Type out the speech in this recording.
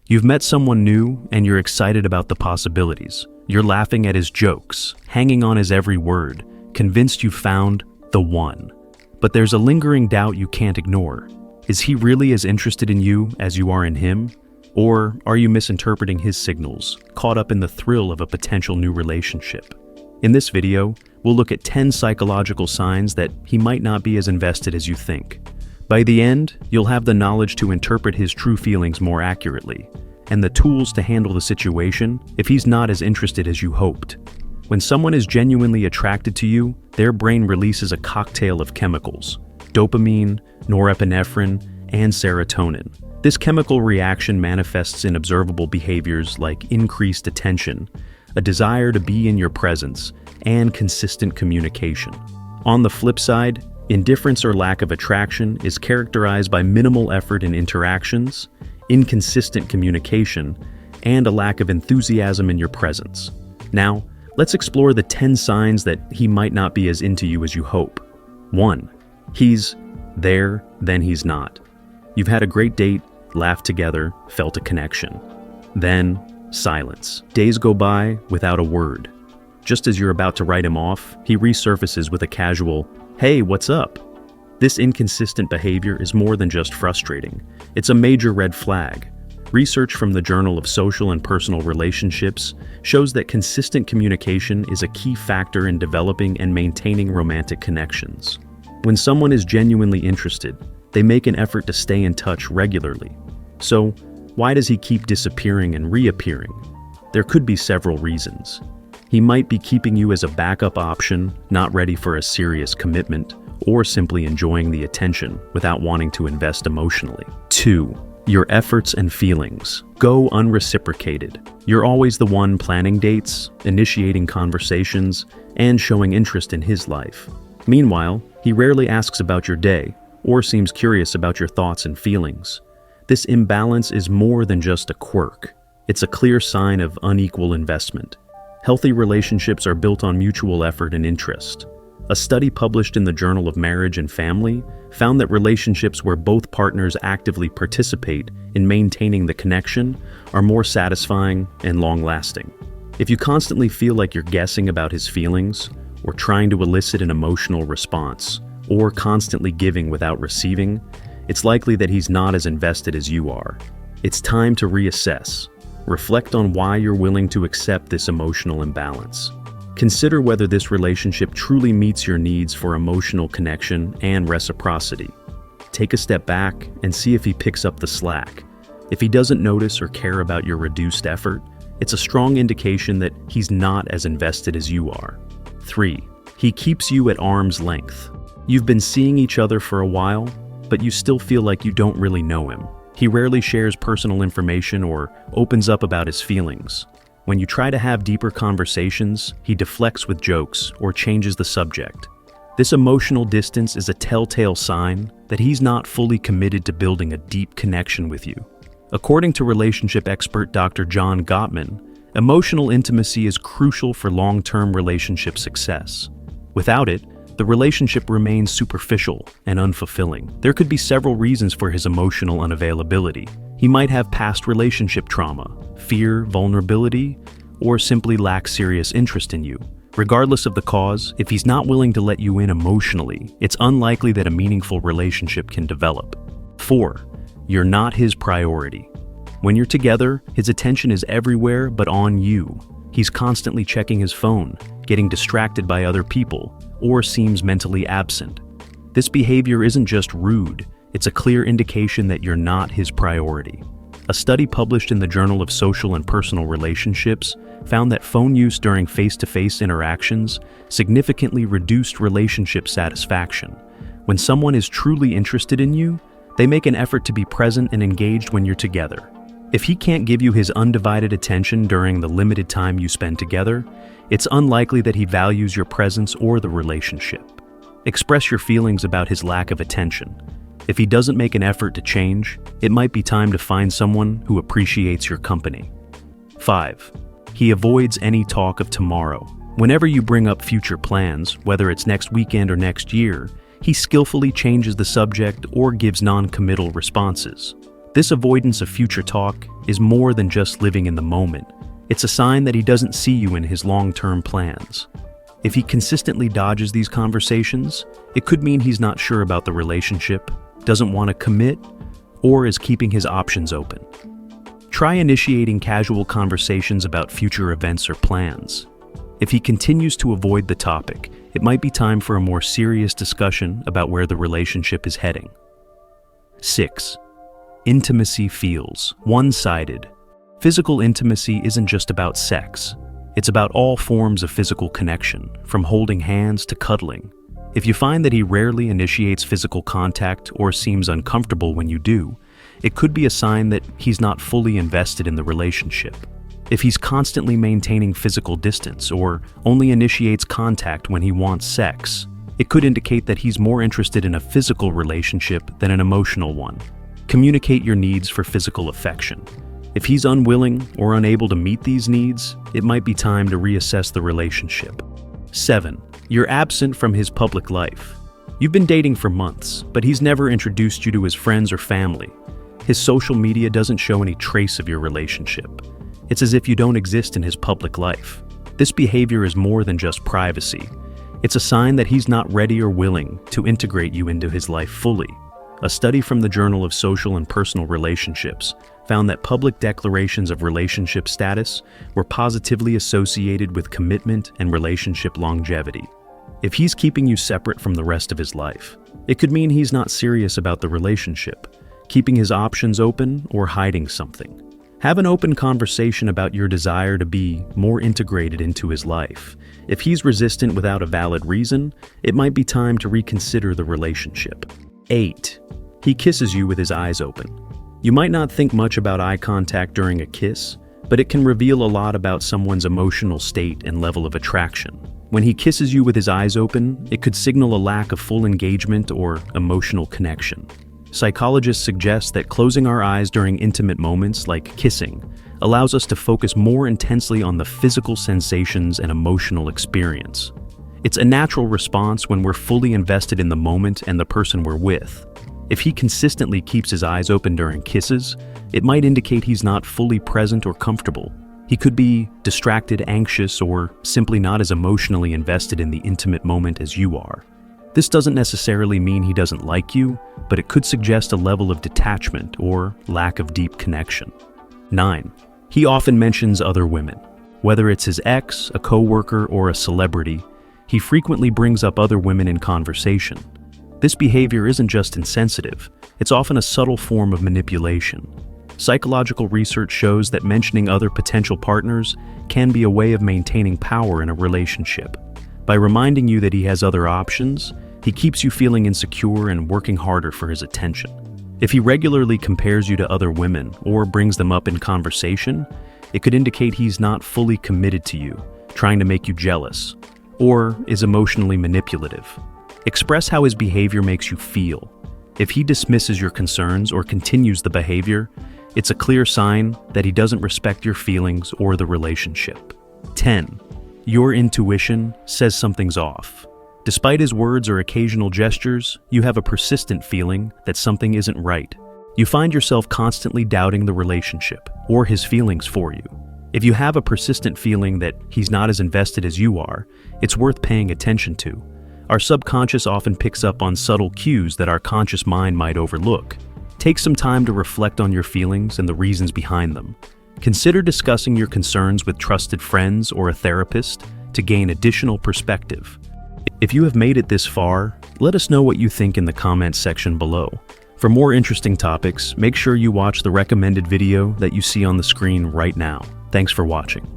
You've met someone new and you're excited about the possibilities. You're laughing at his jokes, hanging on his every word, convinced you've found the one. But there's a lingering doubt you can't ignore. Is he really as interested in you as you are in him? Or are you misinterpreting his signals, caught up in the thrill of a potential new relationship? In this video, we'll look at 10 psychological signs that he might not be as invested as you think. By the end, you'll have the knowledge to interpret his true feelings more accurately, and the tools to handle the situation if he's not as interested as you hoped. When someone is genuinely attracted to you, their brain releases a cocktail of chemicals: dopamine, norepinephrine, and serotonin. This chemical reaction manifests in observable behaviors like increased attention, a desire to be in your presence, and consistent communication. On the flip side, indifference or lack of attraction is characterized by minimal effort in interactions, inconsistent communication, and a lack of enthusiasm in your presence. Now, let's explore the 10 signs that he might not be as into you as you hope. 1. He's there, then he's not. You've had a great date, laughed together, felt a connection. Then, silence. Days go by without a word. Just as you're about to write him off, he resurfaces with a casual, "Hey, what's up?" This inconsistent behavior is more than just frustrating. It's a major red flag. Research from the Journal of Social and Personal Relationships shows that consistent communication is a key factor in developing and maintaining romantic connections. When someone is genuinely interested, they make an effort to stay in touch regularly. So, why does he keep disappearing and reappearing? There could be several reasons. He might be keeping you as a backup option, not ready for a serious commitment, or simply enjoying the attention without wanting to invest emotionally. 2. Your efforts and feelings. Go unreciprocated. You're always the one planning dates, initiating conversations, and showing interest in his life. Meanwhile, he rarely asks about your day, or seems curious about your thoughts and feelings. This imbalance is more than just a quirk. It's a clear sign of unequal investment. Healthy relationships are built on mutual effort and interest. A study published in the Journal of Marriage and Family found that relationships where both partners actively participate in maintaining the connection are more satisfying and long-lasting. If you constantly feel like you're guessing about his feelings, or trying to elicit an emotional response, or constantly giving without receiving, it's likely that he's not as invested as you are. It's time to reassess. Reflect on why you're willing to accept this emotional imbalance. Consider whether this relationship truly meets your needs for emotional connection and reciprocity. Take a step back and see if he picks up the slack. If he doesn't notice or care about your reduced effort, it's a strong indication that he's not as invested as you are. 3. He keeps you at arm's length. You've been seeing each other for a while, but you still feel like you don't really know him. He rarely shares personal information or opens up about his feelings. When you try to have deeper conversations, he deflects with jokes or changes the subject. This emotional distance is a telltale sign that he's not fully committed to building a deep connection with you. According to relationship expert Dr. John Gottman, emotional intimacy is crucial for long-term relationship success. Without it, the relationship remains superficial and unfulfilling. There could be several reasons for his emotional unavailability. He might have past relationship trauma, fear, vulnerability, or simply lack serious interest in you. Regardless of the cause, if he's not willing to let you in emotionally, it's unlikely that a meaningful relationship can develop. 4. You're not his priority. When you're together, his attention is everywhere but on you. He's constantly checking his phone, getting distracted by other people, or seems mentally absent. This behavior isn't just rude, it's a clear indication that you're not his priority. A study published in the Journal of Social and Personal Relationships found that phone use during face-to-face interactions significantly reduced relationship satisfaction. When someone is truly interested in you, they make an effort to be present and engaged when you're together. If he can't give you his undivided attention during the limited time you spend together, it's unlikely that he values your presence or the relationship. Express your feelings about his lack of attention. If he doesn't make an effort to change, it might be time to find someone who appreciates your company. 5. He avoids any talk of tomorrow. Whenever you bring up future plans, whether it's next weekend or next year, he skillfully changes the subject or gives non-committal responses. This avoidance of future talk is more than just living in the moment. It's a sign that he doesn't see you in his long-term plans. If he consistently dodges these conversations, it could mean he's not sure about the relationship, doesn't want to commit, or is keeping his options open. Try initiating casual conversations about future events or plans. If he continues to avoid the topic, it might be time for a more serious discussion about where the relationship is heading. 6. Intimacy feels one-sided. Physical intimacy isn't just about sex. It's about all forms of physical connection, from holding hands to cuddling. If you find that he rarely initiates physical contact or seems uncomfortable when you do, it could be a sign that he's not fully invested in the relationship. If he's constantly maintaining physical distance or only initiates contact when he wants sex, it could indicate that he's more interested in a physical relationship than an emotional one. Communicate your needs for physical affection. If he's unwilling or unable to meet these needs, it might be time to reassess the relationship. 7. You're absent from his public life. You've been dating for months, but he's never introduced you to his friends or family. His social media doesn't show any trace of your relationship. It's as if you don't exist in his public life. This behavior is more than just privacy. It's a sign that he's not ready or willing to integrate you into his life fully. A study from the Journal of Social and Personal Relationships found that public declarations of relationship status were positively associated with commitment and relationship longevity. If he's keeping you separate from the rest of his life, it could mean he's not serious about the relationship, keeping his options open, or hiding something. Have an open conversation about your desire to be more integrated into his life. If he's resistant without a valid reason, it might be time to reconsider the relationship. 8. He kisses you with his eyes open. You might not think much about eye contact during a kiss, but it can reveal a lot about someone's emotional state and level of attraction. When he kisses you with his eyes open, it could signal a lack of full engagement or emotional connection. Psychologists suggest that closing our eyes during intimate moments like kissing allows us to focus more intensely on the physical sensations and emotional experience. It's a natural response when we're fully invested in the moment and the person we're with. If he consistently keeps his eyes open during kisses, it might indicate he's not fully present or comfortable. He could be distracted, anxious, or simply not as emotionally invested in the intimate moment as you are. This doesn't necessarily mean he doesn't like you, but it could suggest a level of detachment or lack of deep connection. 9. He often mentions other women. Whether it's his ex, a coworker, or a celebrity, he frequently brings up other women in conversation. This behavior isn't just insensitive, it's often a subtle form of manipulation. Psychological research shows that mentioning other potential partners can be a way of maintaining power in a relationship. By reminding you that he has other options, he keeps you feeling insecure and working harder for his attention. If he regularly compares you to other women or brings them up in conversation, it could indicate he's not fully committed to you, trying to make you jealous, or is emotionally manipulative. Express how his behavior makes you feel. If he dismisses your concerns or continues the behavior, it's a clear sign that he doesn't respect your feelings or the relationship. 10. Your intuition says something's off. Despite his words or occasional gestures, you have a persistent feeling that something isn't right. You find yourself constantly doubting the relationship or his feelings for you. If you have a persistent feeling that he's not as invested as you are, it's worth paying attention to. Our subconscious often picks up on subtle cues that our conscious mind might overlook. Take some time to reflect on your feelings and the reasons behind them. Consider discussing your concerns with trusted friends or a therapist to gain additional perspective. If you have made it this far, let us know what you think in the comments section below. For more interesting topics, make sure you watch the recommended video that you see on the screen right now. Thanks for watching.